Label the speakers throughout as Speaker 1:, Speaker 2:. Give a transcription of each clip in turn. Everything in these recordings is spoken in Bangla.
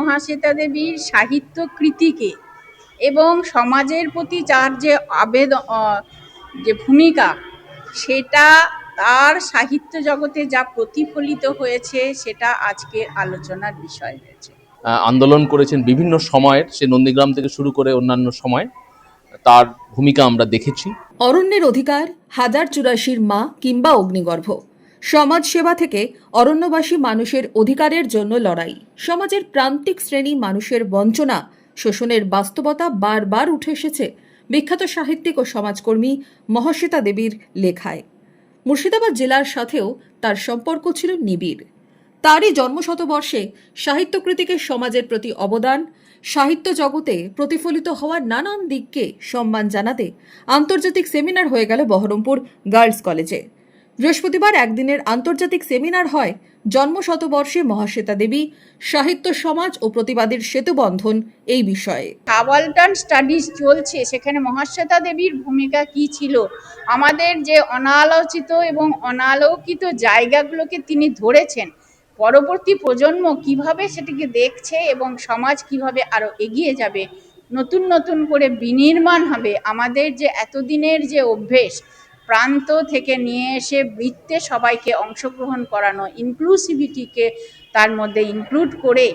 Speaker 1: মহাশ্বেতা দেবীর সাহিত্য কৃতিকে এবং সমাজের প্রতি যার যে যে ভূমিকা, সেটা তার সাহিত্য জগতে যা প্রতিফলিত হয়েছে সেটা আজকের আলোচনার বিষয় হয়েছে।
Speaker 2: আন্দোলন করেছেন বিভিন্ন সময়ের, সে নন্দীগ্রাম থেকে শুরু করে অন্যান্য সময় তার ভূমিকা আমরা দেখেছি।
Speaker 3: অরণ্যের অধিকার, 1084 মা কিংবা অগ্নিগর্ভ, সমাজ সেবা থেকে অরণ্যবাসী মানুষের অধিকারের জন্য লড়াই, সমাজের প্রান্তিক শ্রেণী মানুষের বঞ্চনা, শোষণের বাস্তবতা বারবার উঠে এসেছে বিখ্যাত সাহিত্যিক ও সমাজকর্মী মহাশ্বেতা দেবীর লেখায়। মুর্শিদাবাদ জেলার সাথেও তার সম্পর্ক ছিল নিবিড়। তারই জন্মশতবর্ষে সাহিত্যকৃতিকে সমাজের প্রতি অবদান, সাহিত্য জগতে প্রতিফলিত হওয়া নানান দিককে সম্মান জানাতে আন্তর্জাতিক সেমিনার হয়ে গেল বহরমপুর গার্লস কলেজে। বৃহস্পতিবার একদিনের আন্তর্জাতিক সেমিনার হয় জন্মশতবর্ষে মহাশ্বেতা দেবী, সাহিত্য সমাজ ও প্রতিবাদের সেতুবন্ধন এই বিষয়ে।
Speaker 1: সাবালটান স্টাডিজ চলছে, সেখানে মহাশ্বেতা দেবীর ভূমিকা কি ছিল, আমাদের যে অনালোচিত এবং অনালোকিত জায়গাগুলোকে তিনি ধরেছেন, পরবর্তী প্রজন্ম কিভাবে সেটিকে দেখছে এবং সমাজ কিভাবে আরো এগিয়ে যাবে, নতুন নতুন করে বিনির্মাণ হবে। আমাদের যে এতদিনের যে অভ্যেস, প্রান্ত থেকে নিয়ে এসে বৃত্তে সবাইকে অংশগ্রহণ করানো, ইনক্লুসিভিটিকে তার মধ্যে ইনক্লুড করে,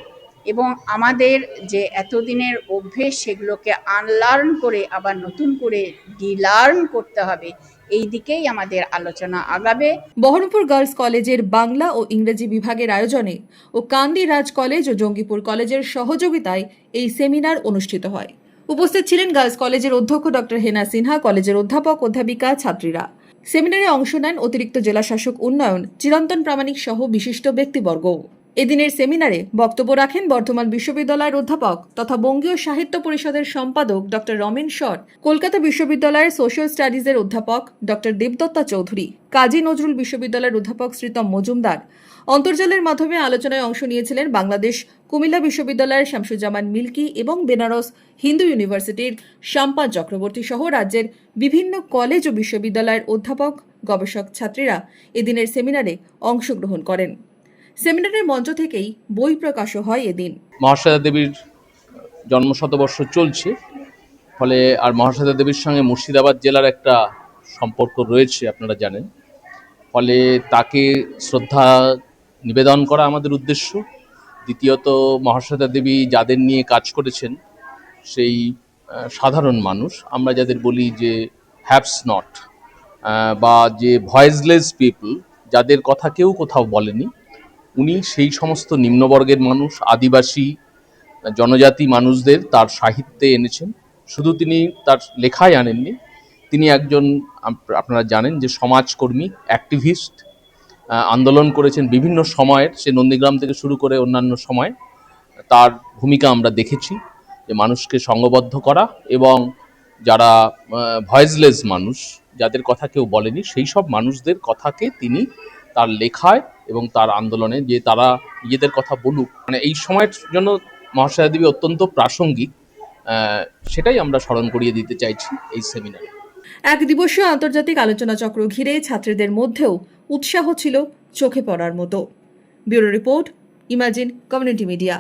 Speaker 1: এবং আমাদের যে এতদিনের অভ্যেস সেগুলোকে আনলার্ন করে আবার নতুন করে ডিলার্ন করতে হবে, এই দিকেই আমাদের আলোচনা আগাবে।
Speaker 3: বহরমপুর গার্লস কলেজের বাংলা ও ইংরেজি বিভাগের আয়োজনে ও কান্দি রাজ কলেজ ও জঙ্গিপুর কলেজের সহযোগিতায় এই সেমিনার অনুষ্ঠিত হয়। উপস্থিত ছিলেন গার্লস কলেজের অধ্যক্ষ ডক্টর হেনা সিনহা, কলেজের অধ্যাপক অধ্যাপিকা, ছাত্রীরা। সেমিনারে অংশ নেন অতিরিক্ত জেলাশাসক উন্নয়ন চিরন্তন প্রামাণিক সহ বিশিষ্ট ব্যক্তিবর্গ। এদিনের সেমিনারে বক্তব্য রাখেন বর্ধমান বিশ্ববিদ্যালয়ের অধ্যাপক তথা বঙ্গীয় সাহিত্য পরিষদের সম্পাদক ডক্টর রমেন সর, কলকাতা বিশ্ববিদ্যালয়ের সোশ্যাল স্টাডিজের অধ্যাপক ডক্টর দেবদত্তা চৌধুরী, কাজী নজরুল বিশ্ববিদ্যালয়ের অধ্যাপক শ্রীতম মজুমদার। অন্তর্জালের মাধ্যমে আলোচনায় অংশ নিয়েছিলেন বাংলাদেশ কুমিল্লা বিশ্ববিদ্যালয়ের শামসুজ্জামান মিল্কি এবং বেনারস হিন্দু ইউনিভার্সিটির শাম্পা চক্রবর্তী সহ রাজ্যের বিভিন্ন কলেজ ও বিশ্ববিদ্যালয়ের অধ্যাপক, গবেষক, ছাত্রীরা এদিনের সেমিনারে অংশগ্রহণ করেন। সেমিনারের মঞ্চ থেকেই বই প্রকাশও হয় এদিন।
Speaker 2: মহাশ্বেতা দেবীর জন্মশতবর্ষ চলছে, ফলে আর মহাশ্বেতা দেবীর সঙ্গে মুর্শিদাবাদ জেলার একটা সম্পর্ক রয়েছে আপনারা জানেন, ফলে তাকে শ্রদ্ধা নিবেদন করা আমাদের উদ্দেশ্য। দ্বিতীয়ত, মহাশ্বেতা দেবী যাদের নিয়ে কাজ করেছেন সেই সাধারণ মানুষ, আমরা যাদের বলি যে হ্যাভস নট, বা যে ভয়েসলেস পিপল, যাদের কথা কেউ কোথাও বলেনি, উনি সেই সমস্ত নিম্নবর্গের মানুষ, আদিবাসী জনজাতি মানুষদের তার সাহিত্যে এনেছেন। শুধু তিনি তার লেখায় আনেননি, তিনি একজন, আপনারা জানেন যে সমাজকর্মী, অ্যাক্টিভিস্ট, আন্দোলন করেছেন বিভিন্ন সময়ের, সে নন্দীগ্রাম থেকে শুরু করে অন্যান্য সময় তার ভূমিকা আমরা দেখেছি, যে মানুষকে সংঘবদ্ধ করা এবং যারা ভয়েসলেস মানুষ, যাদের কথা কেউ বলেনি, সেই সব মানুষদের কথাকে তিনি তার লেখায় এবং তার আন্দোলনে, যে তারা নিজেদের কথা বলুক, মানে এই সময়ের জন্য মহাশ্বেতা দেবী অত্যন্ত প্রাসঙ্গিক, সেটাই আমরা স্মরণ করিয়ে দিতে চাইছি এই সেমিনারে।
Speaker 3: এক দিবসীয় আন্তর্জাতিক আলোচনা চক্র ঘিরে ছাত্রীদের মধ্যেও উৎসাহ ছিল চোখে পড়ার মতো। Bureau report, imagine community media.